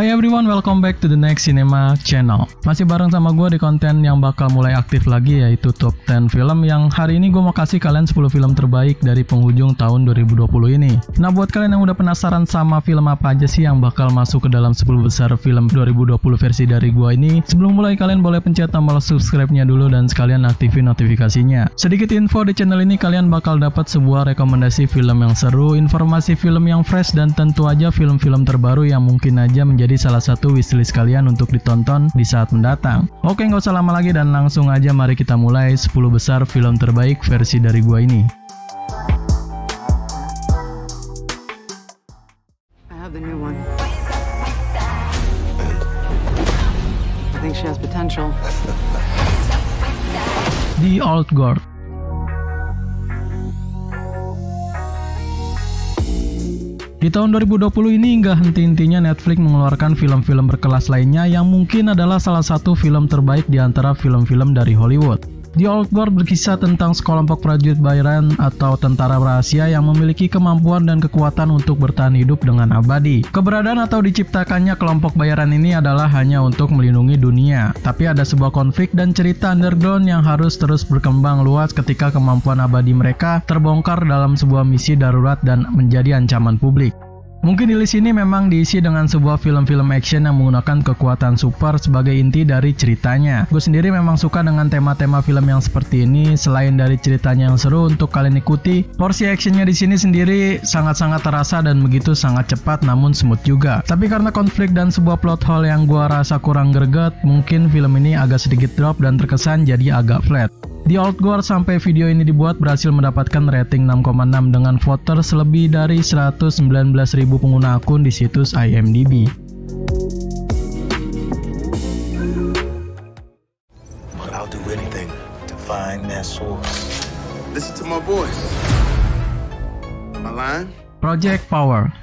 Hai everyone, welcome back to the Next Cinema Channel. Masih bareng sama gue di konten yang bakal mulai aktif lagi, yaitu Top 10 Film, yang hari ini gue mau kasih kalian 10 film terbaik dari penghujung tahun 2020 ini. Nah, buat kalian yang udah penasaran sama film apa aja sih yang bakal masuk ke dalam 10 besar film 2020 versi dari gue ini, sebelum mulai kalian boleh pencet tombol subscribe-nya dulu dan sekalian aktifin notifikasinya. Sedikit info, di channel ini kalian bakal dapat sebuah rekomendasi film yang seru, informasi film yang fresh, dan tentu aja film-film terbaru yang mungkin aja menjadi salah satu wishlist kalian untuk ditonton di saat mendatang. Oke, nggak usah lama lagi dan langsung aja mari kita mulai 10 besar film terbaik versi dari gua ini. I have the new one. I think she has potential. The Old Guard. Di tahun 2020 ini nggak henti-hentinya Netflix mengeluarkan film-film berkelas lainnya yang mungkin adalah salah satu film terbaik di antara film-film dari Hollywood. The Old Guard berkisah tentang sekelompok prajurit bayaran atau tentara rahasia yang memiliki kemampuan dan kekuatan untuk bertahan hidup dengan abadi. Keberadaan atau diciptakannya kelompok bayaran ini adalah hanya untuk melindungi dunia, tapi ada sebuah konflik dan cerita underground yang harus terus berkembang luas ketika kemampuan abadi mereka terbongkar dalam sebuah misi darurat dan menjadi ancaman publik. Mungkin di list ini memang diisi dengan sebuah film-film action yang menggunakan kekuatan super sebagai inti dari ceritanya. Gue sendiri memang suka dengan tema-tema film yang seperti ini. Selain dari ceritanya yang seru untuk kalian ikuti, porsi actionnya di sini sendiri sangat-sangat terasa dan begitu sangat cepat namun smooth juga. Tapi karena konflik dan sebuah plot hole yang gue rasa kurang greget, mungkin film ini agak sedikit drop dan terkesan jadi agak flat. The Old Guard sampai video ini dibuat berhasil mendapatkan rating 6,6 dengan voters lebih dari 119.000 pengguna akun di situs IMDb. I'll do anything to find that source. Listen to my voice. My line? Project Power.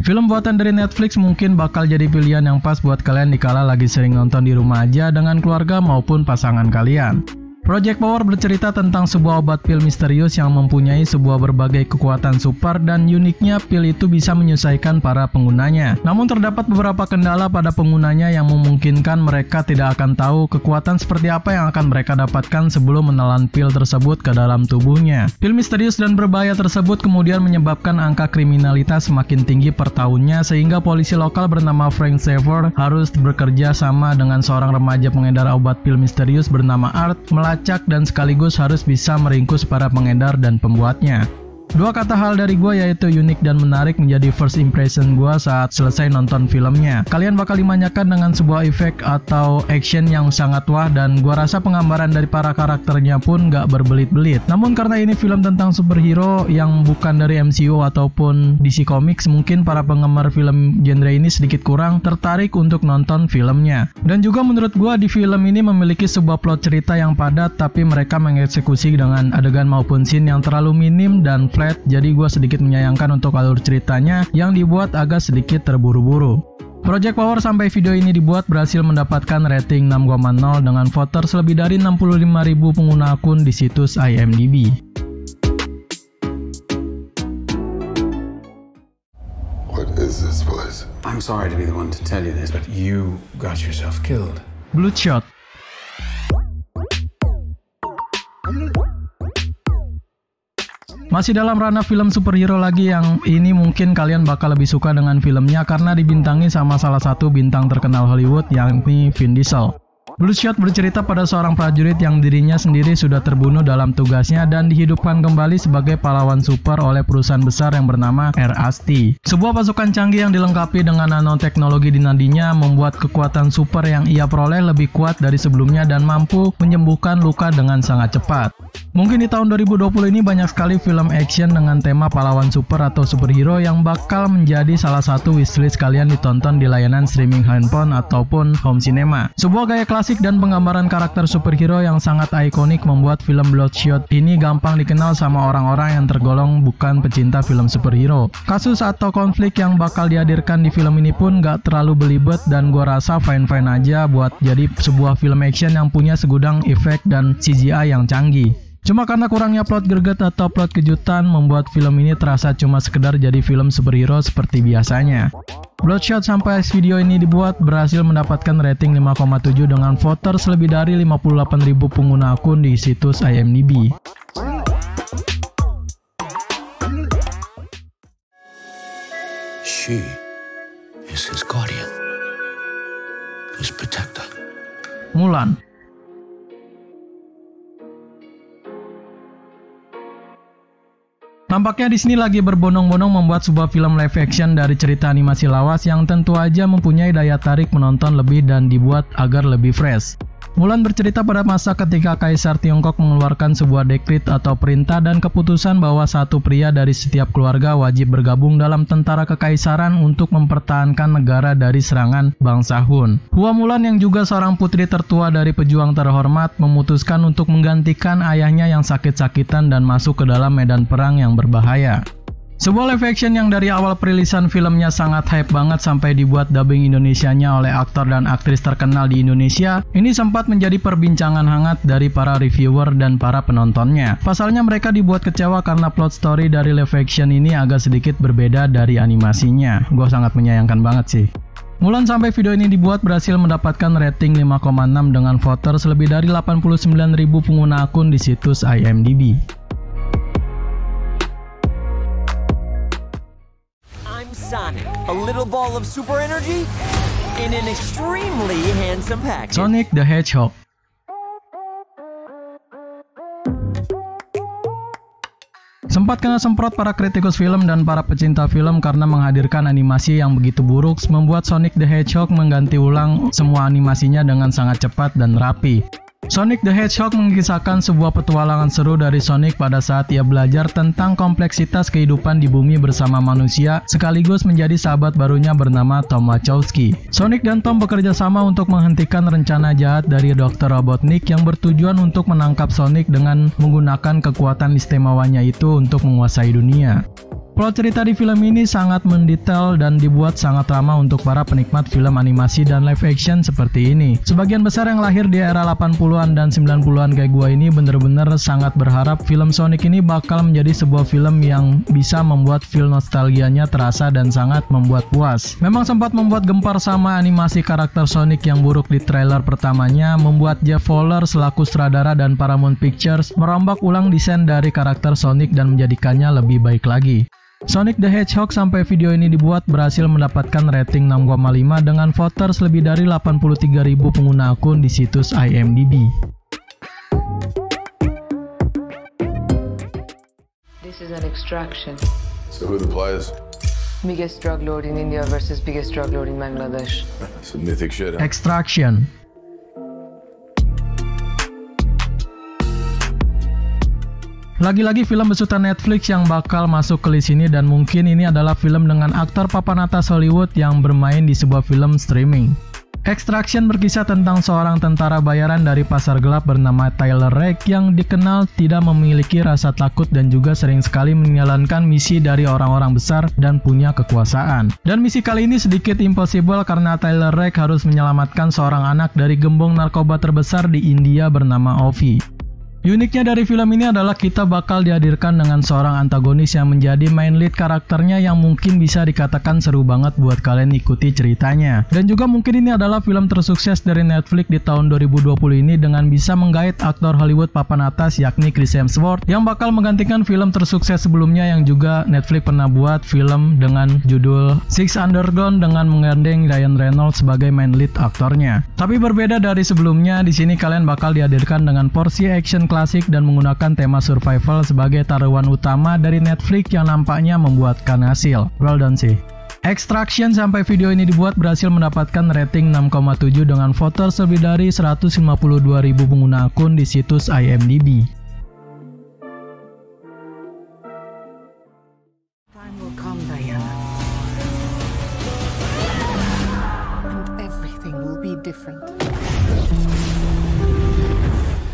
Film buatan dari Netflix mungkin bakal jadi pilihan yang pas buat kalian dikala lagi sering nonton di rumah aja dengan keluarga maupun pasangan kalian. Project Power bercerita tentang sebuah obat pil misterius yang mempunyai sebuah berbagai kekuatan super, dan uniknya pil itu bisa menyelesaikan para penggunanya. Namun terdapat beberapa kendala pada penggunanya yang memungkinkan mereka tidak akan tahu kekuatan seperti apa yang akan mereka dapatkan sebelum menelan pil tersebut ke dalam tubuhnya. Pil misterius dan berbahaya tersebut kemudian menyebabkan angka kriminalitas semakin tinggi per tahunnya, sehingga polisi lokal bernama Frank Xavier harus bekerja sama dengan seorang remaja pengedar obat pil misterius bernama Art, melacak dan sekaligus harus bisa meringkus para pengedar dan pembuatnya. Dua kata hal dari gue yaitu unik dan menarik menjadi first impression gue saat selesai nonton filmnya. Kalian bakal dimanjakan dengan sebuah efek atau action yang sangat wah, dan gue rasa penggambaran dari para karakternya pun gak berbelit-belit. Namun karena ini film tentang superhero yang bukan dari MCU ataupun DC Comics, mungkin para penggemar film genre ini sedikit kurang tertarik untuk nonton filmnya. Dan juga menurut gue di film ini memiliki sebuah plot cerita yang padat, tapi mereka mengeksekusi dengan adegan maupun scene yang terlalu minim dan flat. Jadi gue sedikit menyayangkan untuk alur ceritanya yang dibuat agak sedikit terburu-buru. Project Power sampai video ini dibuat berhasil mendapatkan rating 6,0 dengan voters lebih dari 65.000 pengguna akun di situs IMDb. What is this place? I'm sorry to be the one to tell you this, but you got yourself killed. Bloodshot. Masih dalam ranah film superhero lagi, yang ini mungkin kalian bakal lebih suka dengan filmnya karena dibintangi sama salah satu bintang terkenal Hollywood, yakni Vin Diesel. Bloodshot bercerita pada seorang prajurit yang dirinya sendiri sudah terbunuh dalam tugasnya dan dihidupkan kembali sebagai pahlawan super oleh perusahaan besar yang bernama RAST. Sebuah pasukan canggih yang dilengkapi dengan nanoteknologi di nadinya membuat kekuatan super yang ia peroleh lebih kuat dari sebelumnya dan mampu menyembuhkan luka dengan sangat cepat. Mungkin di tahun 2020 ini banyak sekali film action dengan tema pahlawan super atau superhero yang bakal menjadi salah satu wishlist kalian ditonton di layanan streaming handphone ataupun home cinema. Sebuah gaya klasik dan penggambaran karakter superhero yang sangat ikonik membuat film Bloodshot ini gampang dikenal sama orang-orang yang tergolong bukan pecinta film superhero. Kasus atau konflik yang bakal dihadirkan di film ini pun gak terlalu belibet dan gua rasa fine-fine aja buat jadi sebuah film action yang punya segudang efek dan CGI yang canggih. Cuma karena kurangnya plot greget atau plot kejutan membuat film ini terasa cuma sekedar jadi film superhero seperti biasanya. Bloodshot sampai video ini dibuat berhasil mendapatkan rating 5,7 dengan voters lebih dari 58.000 pengguna akun di situs IMDb. She is his guardian, his protector. Mulan. Tampaknya Disney lagi berbondong-bondong membuat sebuah film live action dari cerita animasi lawas yang tentu aja mempunyai daya tarik penonton lebih dan dibuat agar lebih fresh. Mulan bercerita pada masa ketika Kaisar Tiongkok mengeluarkan sebuah dekrit atau perintah dan keputusan bahwa satu pria dari setiap keluarga wajib bergabung dalam tentara kekaisaran untuk mempertahankan negara dari serangan bangsa Hun. Hua Mulan yang juga seorang putri tertua dari pejuang terhormat memutuskan untuk menggantikan ayahnya yang sakit-sakitan dan masuk ke dalam medan perang yang berbahaya. Sebuah live action yang dari awal perilisan filmnya sangat hype banget sampai dibuat dubbing Indonesianya oleh aktor dan aktris terkenal di Indonesia, ini sempat menjadi perbincangan hangat dari para reviewer dan para penontonnya. Pasalnya mereka dibuat kecewa karena plot story dari live action ini agak sedikit berbeda dari animasinya. Gue sangat menyayangkan banget sih. Mulan sampai video ini dibuat berhasil mendapatkan rating 5,6 dengan voters lebih dari 89.000 pengguna akun di situs IMDb. Sonic, a little ball of super energy in an extremely handsome package. Sonic the Hedgehog. Sempat kena semprot para kritikus film dan para pecinta film karena menghadirkan animasi yang begitu buruk membuat Sonic the Hedgehog mengganti ulang semua animasinya dengan sangat cepat dan rapi. Sonic the Hedgehog mengisahkan sebuah petualangan seru dari Sonic pada saat ia belajar tentang kompleksitas kehidupan di bumi bersama manusia, sekaligus menjadi sahabat barunya bernama Tom Wachowski. Sonic dan Tom bekerja sama untuk menghentikan rencana jahat dari Dr. Robotnik yang bertujuan untuk menangkap Sonic dengan menggunakan kekuatan istimewanya itu untuk menguasai dunia. Plot cerita di film ini sangat mendetail dan dibuat sangat ramah untuk para penikmat film animasi dan live action seperti ini. Sebagian besar yang lahir di era 80-an dan 90-an kayak gua ini bener-bener sangat berharap film Sonic ini bakal menjadi sebuah film yang bisa membuat feel nostalgianya terasa dan sangat membuat puas. Memang sempat membuat gempar sama animasi karakter Sonic yang buruk di trailer pertamanya, membuat Jeff Fowler selaku sutradara dan Paramount Pictures merombak ulang desain dari karakter Sonic dan menjadikannya lebih baik lagi. Sonic the Hedgehog sampai video ini dibuat berhasil mendapatkan rating 6,5 dengan voters lebih dari 83.000 pengguna akun di situs IMDb. This is an extraction. So who are the players? Biggest drug lord in India versus biggest drug lord in Bangladesh. Some mythic shit, huh? Extraction. Lagi-lagi film besutan Netflix yang bakal masuk ke list ini dan mungkin ini adalah film dengan aktor papan atas Hollywood yang bermain di sebuah film streaming. Extraction berkisah tentang seorang tentara bayaran dari pasar gelap bernama Tyler Rake yang dikenal tidak memiliki rasa takut dan juga sering sekali menjalankan misi dari orang-orang besar dan punya kekuasaan. Dan misi kali ini sedikit impossible karena Tyler Rake harus menyelamatkan seorang anak dari gembong narkoba terbesar di India bernama Ovi. Uniknya dari film ini adalah kita bakal dihadirkan dengan seorang antagonis yang menjadi main lead karakternya yang mungkin bisa dikatakan seru banget buat kalian ikuti ceritanya. Dan juga mungkin ini adalah film tersukses dari Netflix di tahun 2020 ini dengan bisa menggait aktor Hollywood papan atas yakni Chris Hemsworth yang bakal menggantikan film tersukses sebelumnya yang juga Netflix pernah buat film dengan judul Six Underground dengan menggandeng Ryan Reynolds sebagai main lead aktornya. Tapi berbeda dari sebelumnya, di sini kalian bakal dihadirkan dengan porsi action klasik dan menggunakan tema survival sebagai taruhan utama dari Netflix yang nampaknya membuatkan hasil. Well done sih. Extraction sampai video ini dibuat berhasil mendapatkan rating 6,7 dengan voters lebih dari 152.000 pengguna akun di situs IMDb. Time will come, Diana. And everything will be different.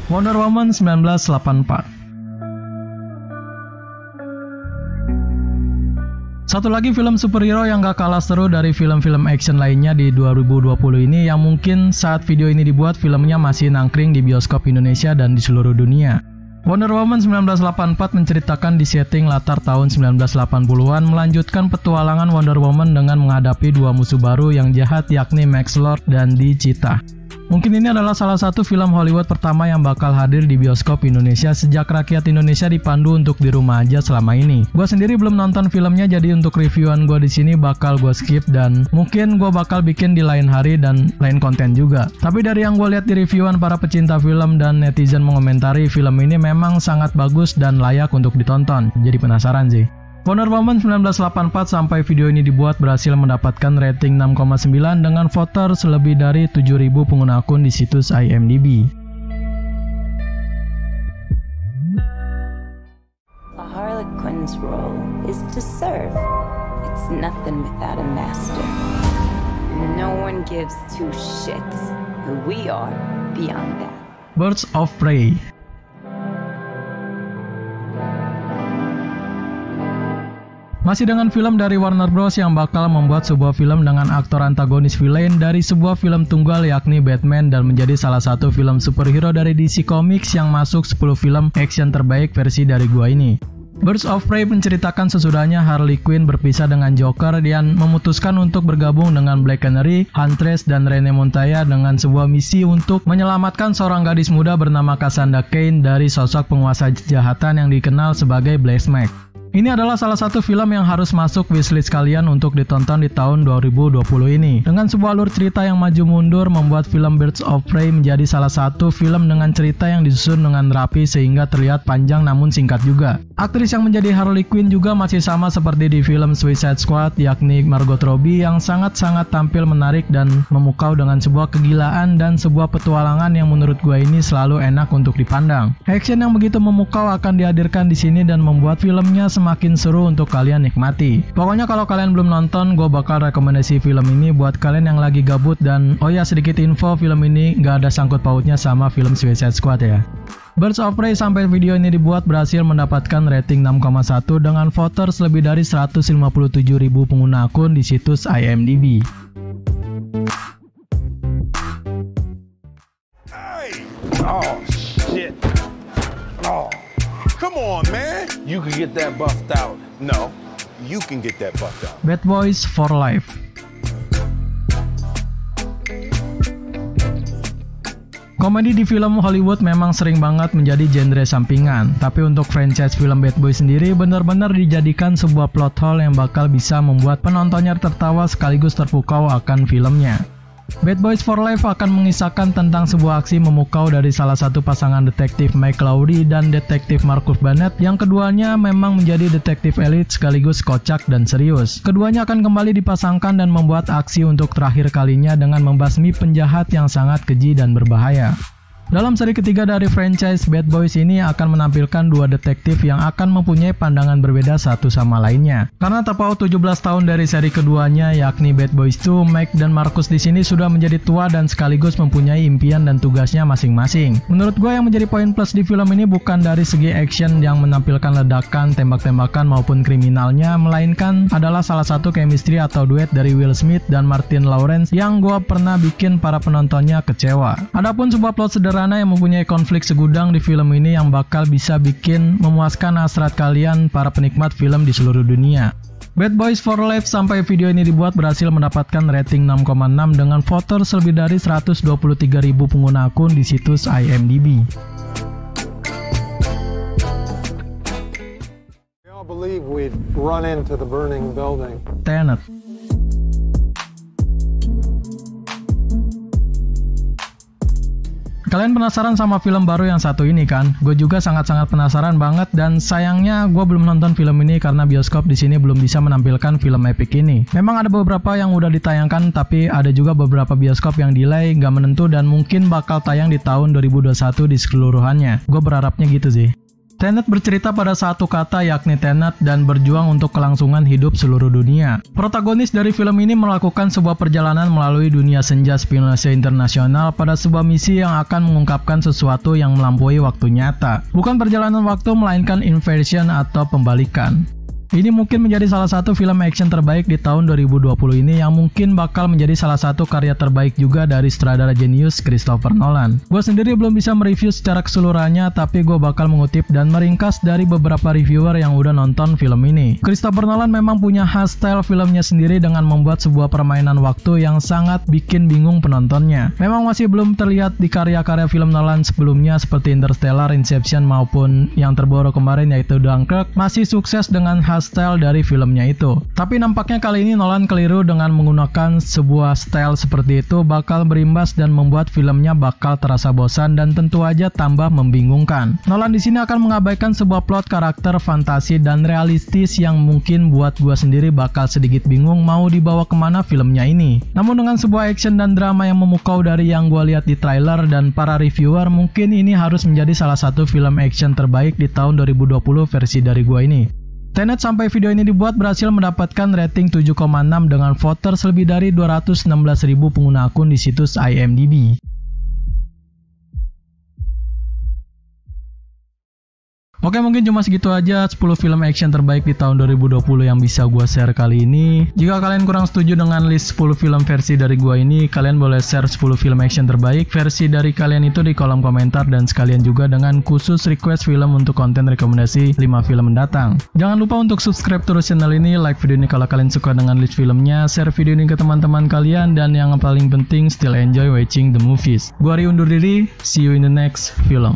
Wonder Woman 1984. Satu lagi film superhero yang gak kalah seru dari film-film action lainnya di 2020 ini yang mungkin saat video ini dibuat filmnya masih nangkring di bioskop Indonesia dan di seluruh dunia. Wonder Woman 1984 menceritakan di setting latar tahun 1980-an, melanjutkan petualangan Wonder Woman dengan menghadapi dua musuh baru yang jahat, yakni Max Lord dan The Cheetah. Mungkin ini adalah salah satu film Hollywood pertama yang bakal hadir di bioskop Indonesia sejak rakyat Indonesia dipandu untuk di rumah aja selama ini. Gua sendiri belum nonton filmnya, jadi untuk reviewan gua di sini bakal gua skip dan mungkin gua bakal bikin di lain hari dan lain konten juga. Tapi dari yang gua lihat di reviewan para pecinta film dan netizen mengomentari, film ini memang sangat bagus dan layak untuk ditonton. Jadi penasaran sih. Wonder Woman 1984 sampai video ini dibuat berhasil mendapatkan rating 6,9 dengan voters lebih dari 7.000 pengguna akun di situs IMDb. A Harlequin's role is to serve. It's nothing without a master. No one gives two shits who we are beyond that. Birds of Prey. Masih dengan film dari Warner Bros yang bakal membuat sebuah film dengan aktor antagonis villain dari sebuah film tunggal yakni Batman dan menjadi salah satu film superhero dari DC Comics yang masuk 10 film action terbaik versi dari gua ini. Birds of Prey menceritakan sesudahnya Harley Quinn berpisah dengan Joker dan memutuskan untuk bergabung dengan Black Canary, Huntress, dan Rene Montoya dengan sebuah misi untuk menyelamatkan seorang gadis muda bernama Cassandra Cain dari sosok penguasa kejahatan yang dikenal sebagai Black Mask. Ini adalah salah satu film yang harus masuk wishlist kalian untuk ditonton di tahun 2020 ini. Dengan sebuah alur cerita yang maju mundur, membuat film Birds of Prey menjadi salah satu film dengan cerita yang disusun dengan rapi sehingga terlihat panjang namun singkat juga. Aktris yang menjadi Harley Quinn juga masih sama seperti di film Suicide Squad, yakni Margot Robbie yang sangat-sangat tampil menarik dan memukau dengan sebuah kegilaan dan sebuah petualangan yang menurut gue ini selalu enak untuk dipandang. Action yang begitu memukau akan dihadirkan di sini dan membuat filmnya semakin seru untuk kalian nikmati. Pokoknya kalau kalian belum nonton, gue bakal rekomendasi film ini buat kalian yang lagi gabut. Dan oh ya, sedikit info, film ini gak ada sangkut pautnya sama film Suicide Squad ya. Birds of Prey sampai video ini dibuat berhasil mendapatkan rating 6,1 dengan voters lebih dari 157.000 pengguna akun di situs IMDb. Hey! Oh shit! Oh. Come on, man. You can get that buffed out. No, you can get that buffed out. Bad Boys for Life. Komedi di film Hollywood memang sering banget menjadi genre sampingan, tapi untuk franchise film Bad Boys sendiri benar-benar dijadikan sebuah plot hole yang bakal bisa membuat penontonnya tertawa sekaligus terpukau akan filmnya. Bad Boys for Life akan mengisahkan tentang sebuah aksi memukau dari salah satu pasangan detektif Mike Lowry dan detektif Marcus Burnett yang keduanya memang menjadi detektif elit sekaligus kocak dan serius. Keduanya akan kembali dipasangkan dan membuat aksi untuk terakhir kalinya dengan membasmi penjahat yang sangat keji dan berbahaya. Dalam seri ketiga dari franchise Bad Boys ini akan menampilkan dua detektif yang akan mempunyai pandangan berbeda satu sama lainnya. Karena terpaut 17 tahun dari seri keduanya yakni Bad Boys 2, Mike dan Marcus di sini sudah menjadi tua dan sekaligus mempunyai impian dan tugasnya masing-masing. Menurut gue yang menjadi poin plus di film ini bukan dari segi action yang menampilkan ledakan, tembak-tembakan maupun kriminalnya, melainkan adalah salah satu chemistry atau duet dari Will Smith dan Martin Lawrence yang gue pernah bikin para penontonnya kecewa. Adapun sebuah plot sederhana yang mempunyai konflik segudang di film ini yang bakal bisa bikin memuaskan hasrat kalian para penikmat film di seluruh dunia. Bad Boys for Life sampai video ini dibuat berhasil mendapatkan rating 6,6 dengan voters lebih dari 123.000 pengguna akun di situs IMDb. We all believe we'd run into the burning building. Tenet. Kalian penasaran sama film baru yang satu ini kan? Gue juga sangat-sangat penasaran banget dan sayangnya gue belum nonton film ini karena bioskop di sini belum bisa menampilkan film epic ini. Memang ada beberapa yang udah ditayangkan tapi ada juga beberapa bioskop yang delay, nggak menentu dan mungkin bakal tayang di tahun 2021 di keseluruhannya. Gue berharapnya gitu sih. Tenet bercerita pada satu kata yakni Tenet dan berjuang untuk kelangsungan hidup seluruh dunia. Protagonis dari film ini melakukan sebuah perjalanan melalui dunia senja spionase internasional pada sebuah misi yang akan mengungkapkan sesuatu yang melampaui waktu nyata. Bukan perjalanan waktu melainkan inversion atau pembalikan. Ini mungkin menjadi salah satu film action terbaik di tahun 2020 ini yang mungkin bakal menjadi salah satu karya terbaik juga dari sutradara jenius Christopher Nolan. Gue sendiri belum bisa mereview secara keseluruhannya, tapi gue bakal mengutip dan meringkas dari beberapa reviewer yang udah nonton film ini. Christopher Nolan memang punya khas style filmnya sendiri dengan membuat sebuah permainan waktu yang sangat bikin bingung penontonnya. Memang masih belum terlihat di karya-karya film Nolan sebelumnya seperti Interstellar, Inception maupun yang terbaru kemarin yaitu Dunkirk masih sukses dengan style dari filmnya itu. Tapi nampaknya kali ini Nolan keliru dengan menggunakan sebuah style seperti itu bakal berimbas dan membuat filmnya bakal terasa bosan dan tentu aja tambah membingungkan. Nolan di sini akan mengabaikan sebuah plot karakter fantasi dan realistis yang mungkin buat gua sendiri bakal sedikit bingung mau dibawa kemana filmnya ini. Namun dengan sebuah action dan drama yang memukau dari yang gua lihat di trailer dan para reviewer, mungkin ini harus menjadi salah satu film action terbaik di tahun 2020 versi dari gua ini. Tenet sampai video ini dibuat berhasil mendapatkan rating 7,6 dengan voters lebih dari 216.000 pengguna akun di situs IMDb. Oke, mungkin cuma segitu aja 10 film action terbaik di tahun 2020 yang bisa gua share kali ini. Jika kalian kurang setuju dengan list 10 film versi dari gua ini, kalian boleh share 10 film action terbaik versi dari kalian itu di kolom komentar dan sekalian juga dengan khusus request film untuk konten rekomendasi 5 film mendatang. Jangan lupa untuk subscribe terus channel ini, like video ini kalau kalian suka dengan list filmnya, share video ini ke teman-teman kalian, dan yang paling penting still enjoy watching the movies. Gua Ri undur diri, see you in the next film.